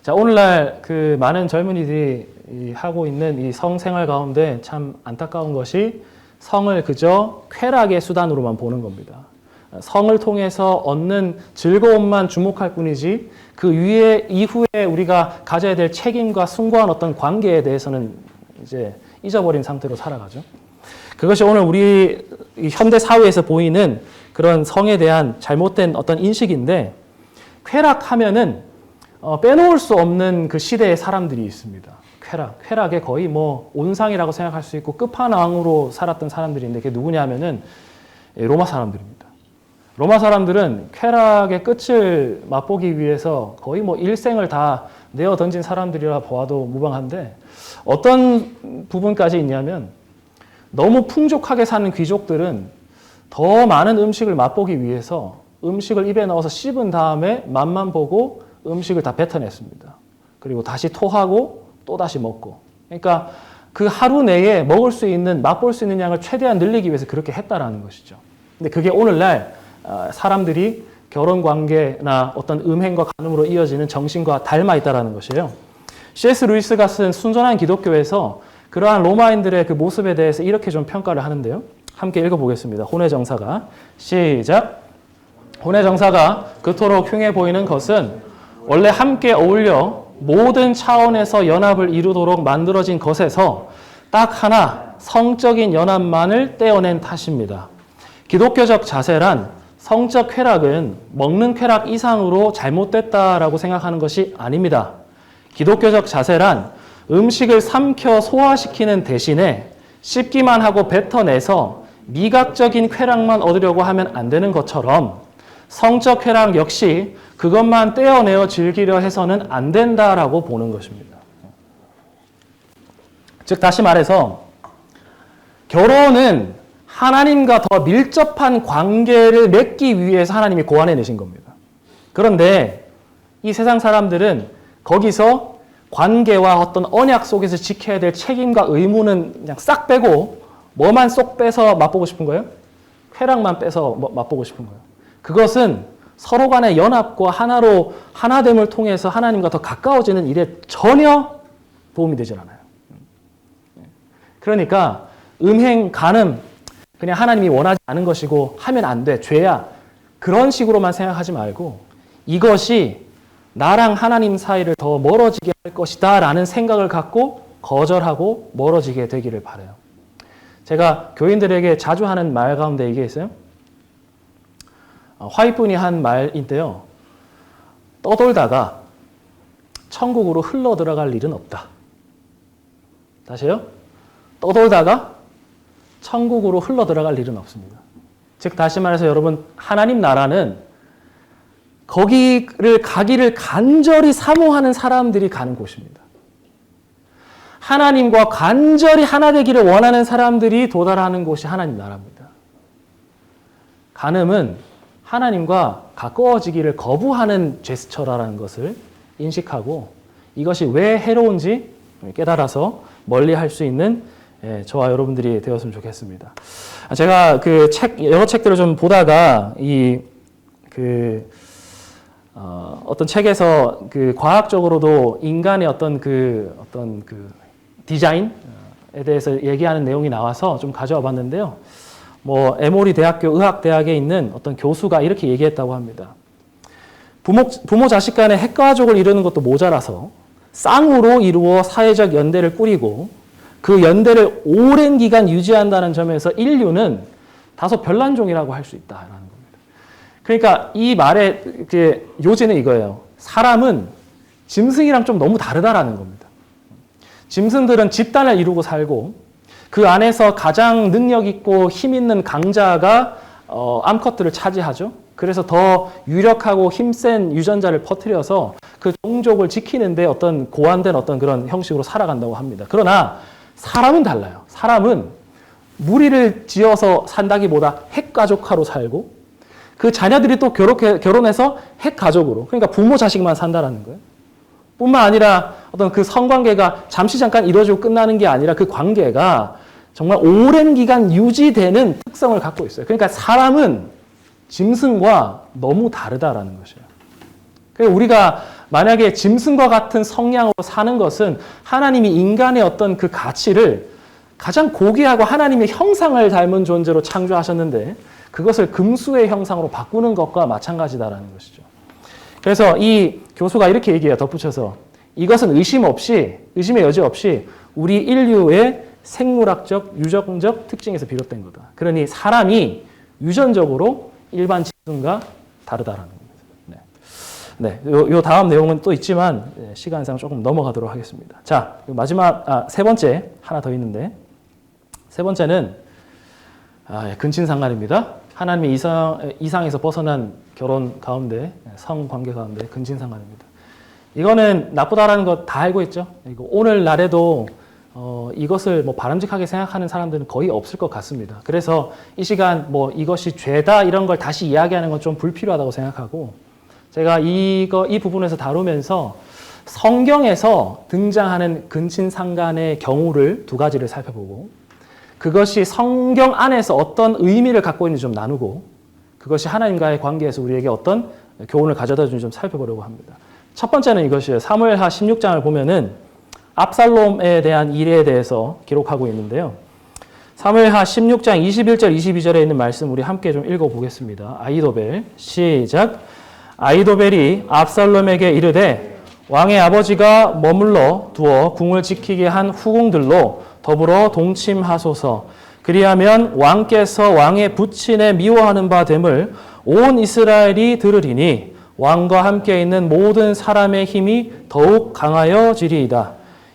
자, 오늘날 그 많은 젊은이들이 하고 있는 이 성생활 가운데 참 안타까운 것이 성을 그저 쾌락의 수단으로만 보는 겁니다. 성을 통해서 얻는 즐거움만 주목할 뿐이지 그 이후에 우리가 가져야 될 책임과 숭고한 어떤 관계에 대해서는 이제 잊어버린 상태로 살아가죠. 그것이 오늘 우리 현대 사회에서 보이는 그런 성에 대한 잘못된 어떤 인식인데 쾌락하면은 빼놓을 수 없는 그 시대의 사람들이 있습니다. 쾌락의 거의 뭐 온상이라고 생각할 수 있고 끝판왕으로 살았던 사람들인데 그게 누구냐 하면은 로마 사람들입니다. 로마 사람들은 쾌락의 끝을 맛보기 위해서 거의 뭐 일생을 다 내어 던진 사람들이라 보아도 무방한데 어떤 부분까지 있냐면 너무 풍족하게 사는 귀족들은 더 많은 음식을 맛보기 위해서 음식을 입에 넣어서 씹은 다음에 맛만 보고 음식을 다 뱉어냈습니다. 그리고 다시 토하고 또 다시 먹고. 그러니까 그 하루 내에 먹을 수 있는, 맛볼 수 있는 양을 최대한 늘리기 위해서 그렇게 했다라는 것이죠. 근데 그게 오늘날 사람들이 결혼 관계나 어떤 음행과 간음으로 이어지는 정신과 닮아 있다라는 것이에요. C.S. 루이스가 쓴 순전한 기독교에서 그러한 로마인들의 그 모습에 대해서 이렇게 좀 평가를 하는데요. 함께 읽어보겠습니다. 혼의 정사가. 시작. 혼의 정사가 그토록 흉해 보이는 것은 원래 함께 어울려 모든 차원에서 연합을 이루도록 만들어진 것에서 딱 하나 성적인 연합만을 떼어낸 탓입니다. 기독교적 자세란 성적 쾌락은 먹는 쾌락 이상으로 잘못됐다라고 생각하는 것이 아닙니다. 기독교적 자세란 음식을 삼켜 소화시키는 대신에 씹기만 하고 뱉어내서 미각적인 쾌락만 얻으려고 하면 안 되는 것처럼 성적 쾌락 역시 그것만 떼어내어 즐기려 해서는 안 된다라고 보는 것입니다. 즉 다시 말해서 결혼은 하나님과 더 밀접한 관계를 맺기 위해서 하나님이 고안해 내신 겁니다. 그런데 이 세상 사람들은 거기서 관계와 어떤 언약 속에서 지켜야 될 책임과 의무는 그냥 싹 빼고 뭐만 쏙 빼서 맛보고 싶은 거예요? 쾌락만 빼서 맛보고 싶은 거예요. 그것은 서로 간의 연합과 하나됨을 통해서 하나님과 더 가까워지는 일에 전혀 도움이 되질 않아요. 그러니까 음행, 간음, 그냥 하나님이 원하지 않은 것이고 하면 안 돼, 죄야. 그런 식으로만 생각하지 말고 이것이 나랑 하나님 사이를 더 멀어지게 할 것이다 라는 생각을 갖고 거절하고 멀어지게 되기를 바라요. 제가 교인들에게 자주 하는 말 가운데 이게 있어요. 화이트분이 한 말인데요. 떠돌다가 천국으로 흘러 들어갈 일은 없다. 다시요. 떠돌다가 천국으로 흘러 들어갈 일은 없습니다. 즉 다시 말해서 여러분 하나님 나라는 거기를 가기를 간절히 사모하는 사람들이 가는 곳입니다. 하나님과 간절히 하나 되기를 원하는 사람들이 도달하는 곳이 하나님 나라입니다. 간음은 하나님과 가까워지기를 거부하는 제스처라는 것을 인식하고 이것이 왜 해로운지 깨달아서 멀리할 수 있는 저와 여러분들이 되었으면 좋겠습니다. 제가 여러 책들을 좀 보다가 어떤 책에서 과학적으로도 인간의 어떤 디자인에 대해서 얘기하는 내용이 나와서 좀 가져와 봤는데요. 에모리 대학교 의학대학에 있는 어떤 교수가 이렇게 얘기했다고 합니다. 부모 자식 간의 핵가족을 이루는 것도 모자라서 쌍으로 이루어 사회적 연대를 꾸리고 그 연대를 오랜 기간 유지한다는 점에서 인류는 다소 별난종이라고 할 수 있다라는 겁니다. 그러니까 이 말의 요지는 이거예요. 사람은 짐승이랑 좀 너무 다르다라는 겁니다. 짐승들은 집단을 이루고 살고 그 안에서 가장 능력 있고 힘 있는 강자가 암컷들을 차지하죠. 그래서 더 유력하고 힘센 유전자를 퍼뜨려서 그 종족을 지키는데 어떤 고안된 어떤 그런 형식으로 살아간다고 합니다. 그러나 사람은 달라요. 사람은 무리를 지어서 산다기보다 핵가족화로 살고 그 자녀들이 또 결혼해서 핵가족으로, 그러니까 부모 자식만 산다라는 거예요. 뿐만 아니라 어떤 그 성관계가 잠시 잠깐 이루어지고 끝나는 게 아니라 그 관계가 정말 오랜 기간 유지되는 특성을 갖고 있어요. 그러니까 사람은 짐승과 너무 다르다라는 것이에요. 그러니까 우리가 만약에 짐승과 같은 성향으로 사는 것은 하나님이 인간의 어떤 그 가치를 가장 고귀하고 하나님의 형상을 닮은 존재로 창조하셨는데 그것을 금수의 형상으로 바꾸는 것과 마찬가지다라는 것이죠. 그래서 이 교수가 이렇게 얘기해요. 덧붙여서 이것은 의심의 여지 없이 우리 인류의 생물학적, 유전적 특징에서 비롯된 거다. 그러니 사람이 유전적으로 일반 짐승과 다르다라는 겁니다. 네, 요 다음 내용은 또 있지만 시간상 조금 넘어가도록 하겠습니다. 자, 마지막 세 번째 하나 더 있는데 세 번째는 근친상간입니다. 하나님의 이상에서 벗어난 결혼 가운데, 성관계 가운데 근친상간입니다. 이거는 나쁘다라는 거 다 알고 있죠. 오늘날에도 이것을 뭐 바람직하게 생각하는 사람들은 거의 없을 것 같습니다. 그래서 이 시간 뭐 이것이 죄다 이런 걸 다시 이야기하는 건 좀 불필요하다고 생각하고, 제가 이 부분에서 다루면서 성경에서 등장하는 근친상간의 경우를 두 가지를 살펴보고, 그것이 성경 안에서 어떤 의미를 갖고 있는지 좀 나누고, 그것이 하나님과의 관계에서 우리에게 어떤 교훈을 가져다 주는지 좀 살펴보려고 합니다. 첫 번째는 이것이에요. 사무엘하 16장을 보면은 압살롬에 대한 일에 대해서 기록하고 있는데요. 사무엘하 16장 21절 22절에 있는 말씀 우리 함께 좀 읽어보겠습니다. 아히도벨 시작. 아히도벨이 압살롬에게 이르되 왕의 아버지가 머물러 두어 궁을 지키게 한 후궁들로 더불어 동침하소서. 그리하면 왕께서 왕의 부친에 미워하는 바 됨을 온 이스라엘이 들으리니 왕과 함께 있는 모든 사람의 힘이 더욱 강하여지리이다.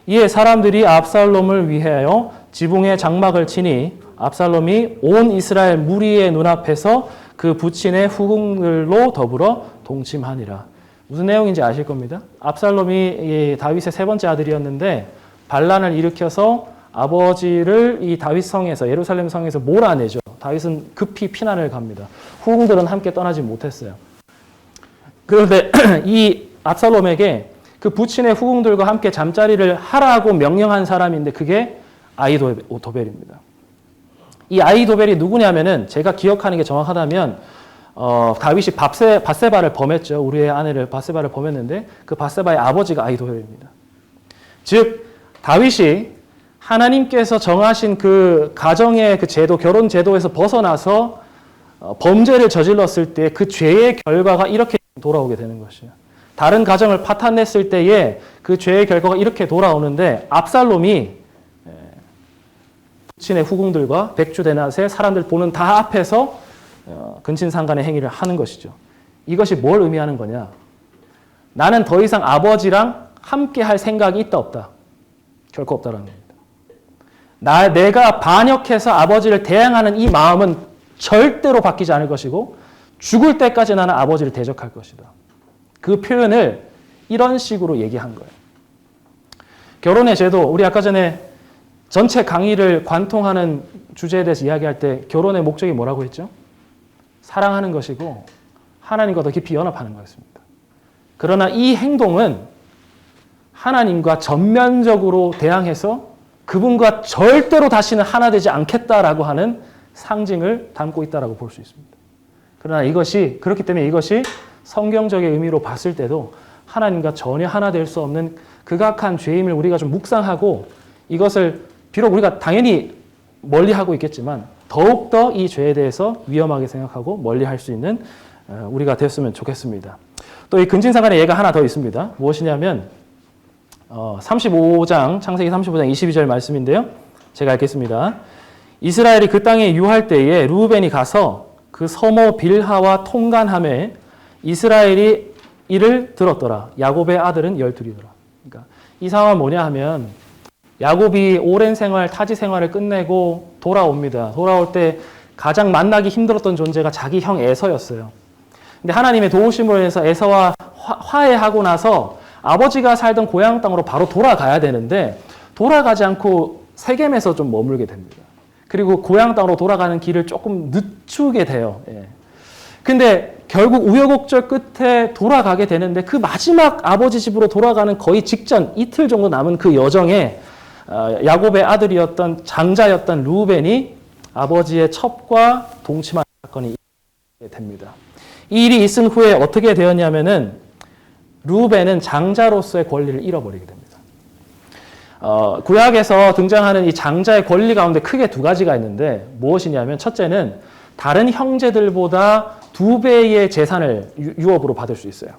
이에 사람들이 압살롬을 위하여 지붕에 장막을 치니 압살롬이 온 이스라엘 무리의 눈앞에서 그 부친의 후궁들로 더불어 동침하니라. 무슨 내용인지 아실 겁니다. 압살롬이 다윗의 세 번째 아들이었는데 반란을 일으켜서 아버지를 이 다윗 성에서, 예루살렘 성에서 몰아내죠. 다윗은 급히 피난을 갑니다. 후궁들은 함께 떠나지 못했어요. 그런데 이 압살롬에게 그 부친의 후궁들과 함께 잠자리를 하라고 명령한 사람인데 그게 아히도벨입니다. 이 아히도벨이 누구냐면은 제가 기억하는 게 정확하다면 다윗이 밧세바를 범했죠. 우리의 아내를 밧세바를 범했는데 그 밧세바의 아버지가 아히도벨입니다. 즉 다윗이 하나님께서 정하신 그 가정의 그 제도, 결혼 제도에서 벗어나서 범죄를 저질렀을 때 그 죄의 결과가 이렇게 돌아오게 되는 것이에요. 다른 가정을 파탄냈을 때에 그 죄의 결과가 이렇게 돌아오는데 압살롬이 부친의 후궁들과 백주대낮에 사람들 보는 다 앞에서 근친상간의 행위를 하는 것이죠. 이것이 뭘 의미하는 거냐? 나는 더 이상 아버지랑 함께 할 생각이 있다 없다? 결코 없다라는 겁니다. 내가 반역해서 아버지를 대항하는 이 마음은 절대로 바뀌지 않을 것이고 죽을 때까지 나는 아버지를 대적할 것이다. 그 표현을 이런 식으로 얘기한 거예요. 결혼의 제도, 우리 아까 전에 전체 강의를 관통하는 주제에 대해서 이야기할 때 결혼의 목적이 뭐라고 했죠? 사랑하는 것이고 하나님과 더 깊이 연합하는 거였습니다. 그러나 이 행동은 하나님과 전면적으로 대항해서 그분과 절대로 다시는 하나 되지 않겠다라고 하는 상징을 담고 있다라고 볼 수 있습니다. 그러나 그렇기 때문에 이것이 성경적인 의미로 봤을 때도 하나님과 전혀 하나 될 수 없는 극악한 죄임을 우리가 좀 묵상하고, 이것을 비록 우리가 당연히 멀리하고 있겠지만 더욱더 이 죄에 대해서 위험하게 생각하고 멀리할 수 있는 우리가 됐으면 좋겠습니다. 또 이 근친상간의 예가 하나 더 있습니다. 무엇이냐면 35장, 창세기 35장 22절 말씀인데요. 제가 읽겠습니다. 이스라엘이 그 땅에 유할 때에 르우벤이 가서 그 서모 빌하와 통간함에 이스라엘이 이를 들었더라. 야곱의 아들은 12이더라. 그러니까 이 상황은 뭐냐 하면 야곱이 오랜 생활, 타지 생활을 끝내고 돌아옵니다. 돌아올 때 가장 만나기 힘들었던 존재가 자기 형 에서였어요. 근데 하나님의 도우심으로 해서 에서와 화해하고 나서 아버지가 살던 고향 땅으로 바로 돌아가야 되는데 돌아가지 않고 세겜에서 좀 머물게 됩니다. 그리고 고향 땅으로 돌아가는 길을 조금 늦추게 돼요. 근데 결국 우여곡절 끝에 돌아가게 되는데 그 마지막 아버지 집으로 돌아가는 거의 직전 이틀 정도 남은 그 여정에 야곱의 아들이었던 장자였던 르우벤이 아버지의 첩과 동침한 사건이 됩니다. 이 일이 있은 후에 어떻게 되었냐면은 르우벤은 장자로서의 권리를 잃어버리게 됩니다. 구약에서 등장하는 이 장자의 권리 가운데 크게 두 가지가 있는데 무엇이냐면 첫째는 다른 형제들보다 2배의 재산을 유업으로 받을 수 있어요.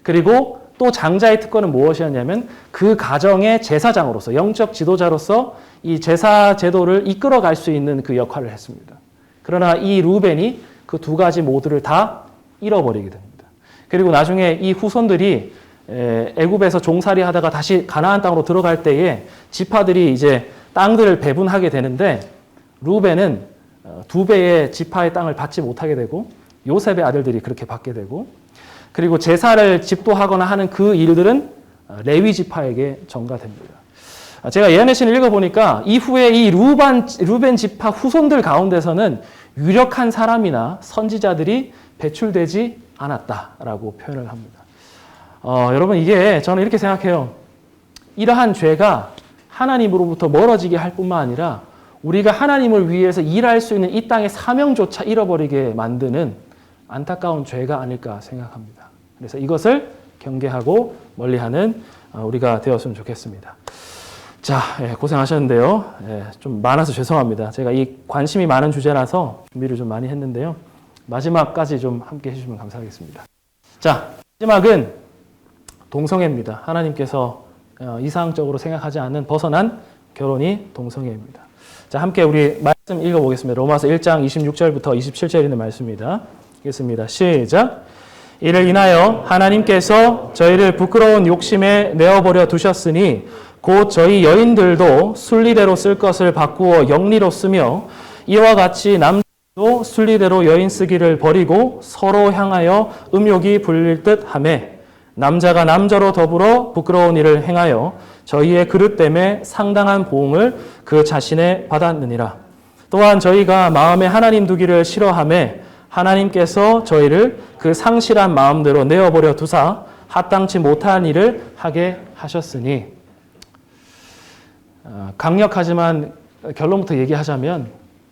그리고 또 장자의 특권은 무엇이었냐면 그 가정의 제사장으로서, 영적 지도자로서 이 제사 제도를 이끌어갈 수 있는 그 역할을 했습니다. 그러나 이 르우벤이 그 두 가지 모두를 다 잃어버리게 됩니다. 그리고 나중에 이 후손들이 애굽에서 종살이 하다가 다시 가나안 땅으로 들어갈 때에 지파들이 이제 땅들을 배분하게 되는데 르우벤은 두 배의 지파의 땅을 받지 못하게 되고 요셉의 아들들이 그렇게 받게 되고 그리고 제사를 집도하거나 하는 그 일들은 레위 지파에게 전가됩니다. 제가 예언의 신을 읽어보니까 이후에 이 루벤 지파 후손들 가운데서는 유력한 사람이나 선지자들이 배출되지 않았다라고 표현을 합니다. 여러분 이게 저는 이렇게 생각해요. 이러한 죄가 하나님으로부터 멀어지게 할 뿐만 아니라 우리가 하나님을 위해서 일할 수 있는 이 땅의 사명조차 잃어버리게 만드는 안타까운 죄가 아닐까 생각합니다. 그래서 이것을 경계하고 멀리하는 우리가 되었으면 좋겠습니다. 자, 고생하셨는데요. 좀 많아서 죄송합니다. 제가 이 관심이 많은 주제라서 준비를 좀 많이 했는데요. 마지막까지 좀 함께 해주시면 감사하겠습니다. 자, 마지막은 동성애입니다. 하나님께서 이상적으로 생각하지 않는 벗어난 결혼이 동성애입니다. 자, 함께 우리 말씀 읽어보겠습니다. 로마서 1장 26절부터 27절 있는 말씀입니다. 읽겠습니다. 시작. 이를 인하여 하나님께서 저희를 부끄러운 욕심에 내어버려 두셨으니 곧 저희 여인들도 순리대로 쓸 것을 바꾸어 영리로 쓰며 이와 같이 남자도 순리대로 여인 쓰기를 버리고 서로 향하여 음욕이 불릴 듯 하매 남자가 남자로 더불어 부끄러운 일을 행하여 저희의 그릇됨에 상당한 보응을 그 자신에 받았느니라. 또한 저희가 마음에 하나님 두기를 싫어하매 하나님께서 저희를 그 상실한 마음대로 내어버려 두사 합당치 못한 일을 하게 하셨으니 강력하지만 결론부터 얘기하자면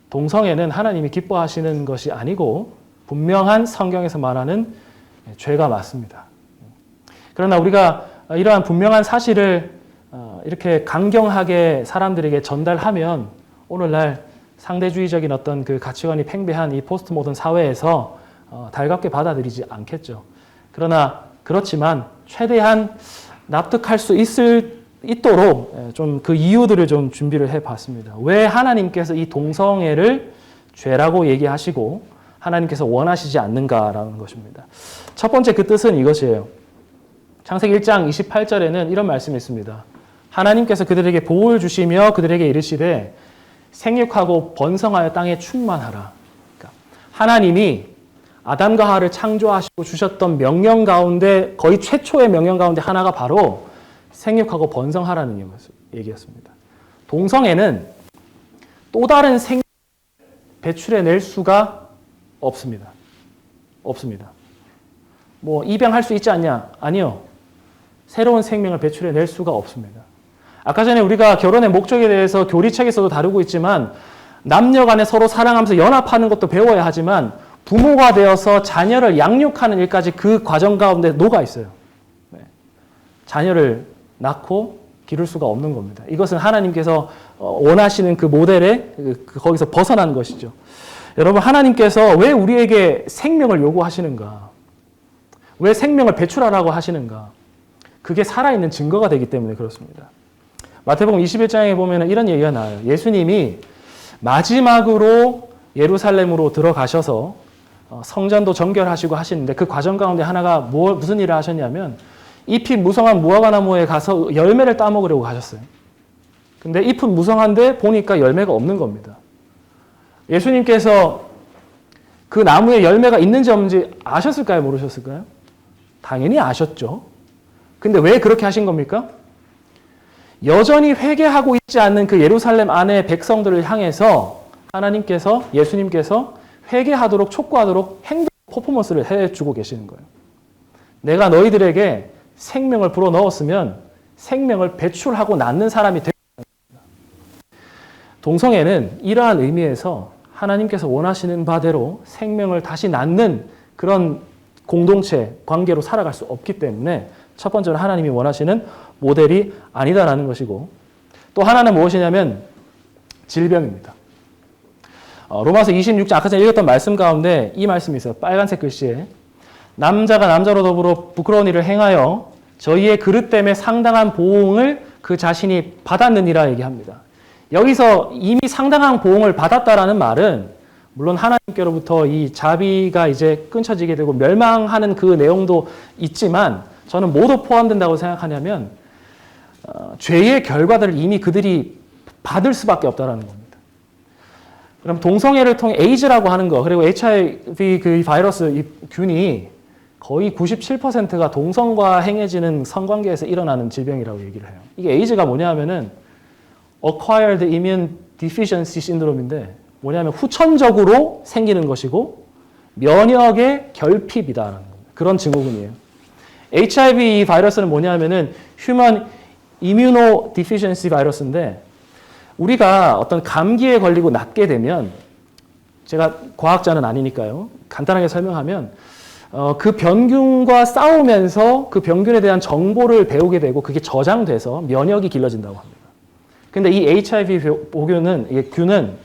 동성애는 하나님이 기뻐하시는 것이 아니고 분명한 성경에서 말하는 죄가 맞습니다. 그러나 우리가 이러한 분명한 사실을 이렇게 강경하게 사람들에게 전달하면 오늘날 상대주의적인 어떤 그 가치관이 팽배한 이 포스트 모던 사회에서 달갑게 받아들이지 않겠죠. 그러나 그렇지만 최대한 납득할 수 있도록 좀 그 이유들을 좀 준비를 해봤습니다. 왜 하나님께서 이 동성애를 죄라고 얘기하시고 하나님께서 원하시지 않는가라는 것입니다. 첫 번째 그 뜻은 이것이에요. 창세기 1장 28절에는 이런 말씀이 있습니다. 하나님께서 그들에게 복을 주시며 그들에게 이르시되 생육하고 번성하여 땅에 충만하라. 그러니까 하나님이 아담과 하와를 창조하시고 주셨던 명령 가운데 거의 최초의 명령 가운데 하나가 바로 생육하고 번성하라는 얘기였습니다. 동성애는 또 다른 생명을 배출해낼 수가 없습니다. 없습니다. 뭐 입양할 수 있지 않냐? 아니요. 새로운 생명을 배출해낼 수가 없습니다. 아까 전에 우리가 결혼의 목적에 대해서 교리책에서도 다루고 있지만 남녀 간에 서로 사랑하면서 연합하는 것도 배워야 하지만 부모가 되어서 자녀를 양육하는 일까지 그 과정 가운데 녹아 있어요. 자녀를 낳고 기를 수가 없는 겁니다. 이것은 하나님께서 원하시는 그 모델에 거기서 벗어난 것이죠. 여러분, 하나님께서 왜 우리에게 생명을 요구하시는가? 왜 생명을 배출하라고 하시는가? 그게 살아있는 증거가 되기 때문에 그렇습니다. 마태복음 21장에 보면 이런 얘기가 나와요. 예수님이 마지막으로 예루살렘으로 들어가셔서 성전도 정결하시고 하시는데 그 과정 가운데 하나가 무슨 일을 하셨냐면 잎이 무성한 무화과 나무에 가서 열매를 따먹으려고 가셨어요. 근데 잎은 무성한데 보니까 열매가 없는 겁니다. 예수님께서 그 나무에 열매가 있는지 없는지 아셨을까요? 모르셨을까요? 당연히 아셨죠. 근데 왜 그렇게 하신 겁니까? 여전히 회개하고 있지 않는 그 예루살렘 안의 백성들을 향해서 하나님께서, 예수님께서 회개하도록 촉구하도록 행동 퍼포먼스를 해주고 계시는 거예요. 내가 너희들에게 생명을 불어넣었으면 생명을 배출하고 낳는 사람이 되는 겁니다. 동성애는 이러한 의미에서 하나님께서 원하시는 바대로 생명을 다시 낳는 그런 공동체, 관계로 살아갈 수 없기 때문에 첫 번째로 하나님이 원하시는 모델이 아니다라는 것이고 또 하나는 무엇이냐면 질병입니다. 로마서 26장 아까 전에 읽었던 말씀 가운데 이 말씀이 있어요. 빨간색 글씨에 남자가 남자로 더불어 부끄러운 일을 행하여 저희의 그릇됨에 상당한 보응을 그 자신이 받았느니라 얘기합니다. 여기서 이미 상당한 보응을 받았다라는 말은 물론 하나님께로부터 이 자비가 이제 끊쳐지게 되고 멸망하는 그 내용도 있지만 저는 모두 포함된다고 생각하냐면 죄의 결과들을 이미 그들이 받을 수밖에 없다는 겁니다. 그럼 동성애를 통해 에이즈라고 하는 거, 그리고 HIV 그 바이러스 이 균이 거의 97%가 동성과 행해지는 성관계에서 일어나는 질병이라고 얘기를 해요. 이게 에이즈가 뭐냐 하면은 Acquired Immune Deficiency Syndrome인데 뭐냐면 후천적으로 생기는 것이고 면역의 결핍이다라는 겁니다. 그런 증후군이에요. HIV 바이러스는 뭐냐 하면은 Human Immunodeficiency 바이러스인데 우리가 어떤 감기에 걸리고 낫게 되면 제가 과학자는 아니니까요. 간단하게 설명하면 그 병균과 싸우면서 그 병균에 대한 정보를 배우게 되고 그게 저장돼서 면역이 길러진다고 합니다. 근데 이 HIV 균은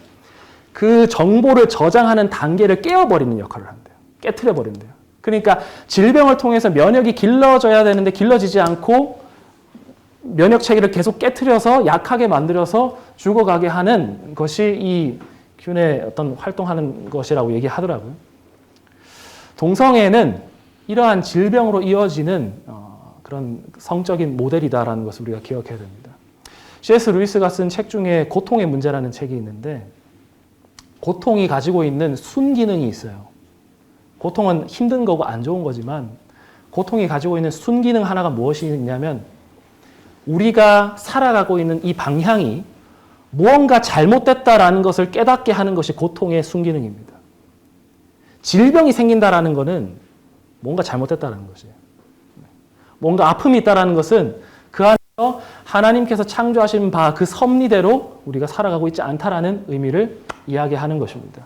그 정보를 저장하는 단계를 깨어버리는 역할을 한대요. 깨트려버린대요. 그러니까 질병을 통해서 면역이 길러져야 되는데 길러지지 않고 면역 체계를 계속 깨트려서 약하게 만들어서 죽어가게 하는 것이 이 균의 어떤 활동하는 것이라고 얘기하더라고요. 동성애는 이러한 질병으로 이어지는 그런 성적인 모델이다라는 것을 우리가 기억해야 됩니다. C.S. 루이스가 쓴 책 중에 고통의 문제라는 책이 있는데 고통이 가지고 있는 순기능이 있어요. 고통은 힘든 거고 안 좋은 거지만 고통이 가지고 있는 순기능 하나가 무엇이 있냐면 우리가 살아가고 있는 이 방향이 무언가 잘못됐다라는 것을 깨닫게 하는 것이 고통의 순기능입니다. 질병이 생긴다라는 것은 뭔가 잘못됐다라는 것이에요. 뭔가 아픔이 있다라는 것은 그 안에서 하나님께서 창조하신 바 그 섭리대로 우리가 살아가고 있지 않다라는 의미를 이야기하는 것입니다.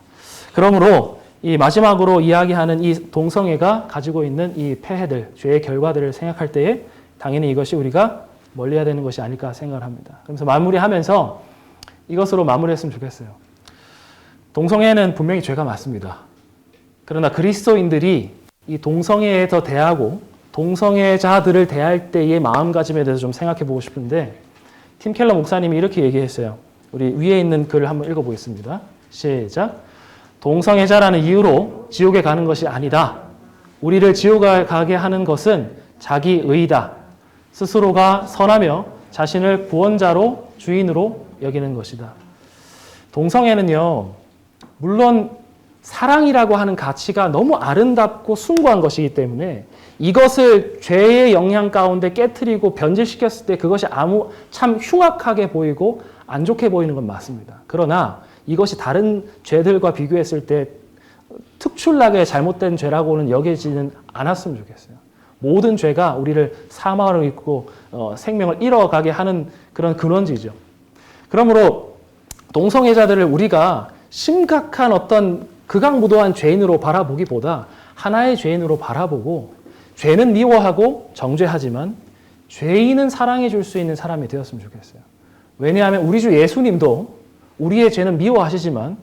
그러므로 이 마지막으로 이야기하는 이 동성애가 가지고 있는 이 폐해들, 죄의 결과들을 생각할 때에 당연히 이것이 우리가 멀리해야 되는 것이 아닐까 생각을 합니다. 그래서 마무리하면서 이것으로 마무리했으면 좋겠어요. 동성애는 분명히 죄가 맞습니다. 그러나 그리스도인들이 이 동성애에서 대하고 동성애자들을 대할 때의 마음가짐에 대해서 좀 생각해 보고 싶은데 팀 켈러 목사님이 이렇게 얘기했어요. 우리 위에 있는 글을 한번 읽어보겠습니다. 시작. 동성애자라는 이유로 지옥에 가는 것이 아니다. 우리를 지옥에 가게 하는 것은 자기 의다. 스스로가 선하며 자신을 구원자로 주인으로 여기는 것이다. 동성애는요, 물론 사랑이라고 하는 가치가 너무 아름답고 숭고한 것이기 때문에 이것을 죄의 영향 가운데 깨트리고 변질시켰을 때 그것이 참 흉악하게 보이고 안 좋게 보이는 건 맞습니다. 그러나 이것이 다른 죄들과 비교했을 때 특출나게 잘못된 죄라고는 여기지는 않았으면 좋겠어요. 모든 죄가 우리를 사망으로 이끌고 생명을 잃어가게 하는 그런 근원지죠. 그러므로 동성애자들을 우리가 심각한 어떤 극악무도한 죄인으로 바라보기보다 하나의 죄인으로 바라보고 죄는 미워하고 정죄하지만 죄인은 사랑해 줄 수 있는 사람이 되었으면 좋겠어요. 왜냐하면 우리 주 예수님도 우리의 죄는 미워하시지만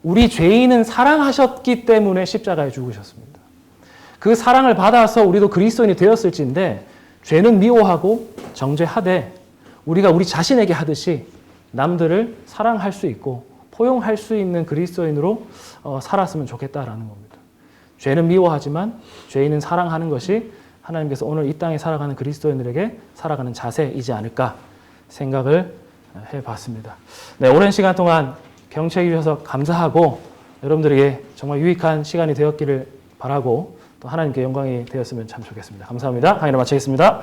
우리 죄인은 사랑하셨기 때문에 십자가에 죽으셨습니다. 그 사랑을 받아서 우리도 그리스도인이 되었을진데 죄는 미워하고 정죄하되 우리가 우리 자신에게 하듯이 남들을 사랑할 수 있고 포용할 수 있는 그리스도인으로 살았으면 좋겠다라는 겁니다. 죄는 미워하지만 죄인은 사랑하는 것이 하나님께서 오늘 이 땅에 살아가는 그리스도인들에게 살아가는 자세이지 않을까 생각을 해봤습니다. 네, 오랜 시간 동안 경청해 주셔서 감사하고 여러분들에게 정말 유익한 시간이 되었기를 바라고 또 하나님께 영광이 되었으면 참 좋겠습니다. 감사합니다. 강의를 마치겠습니다.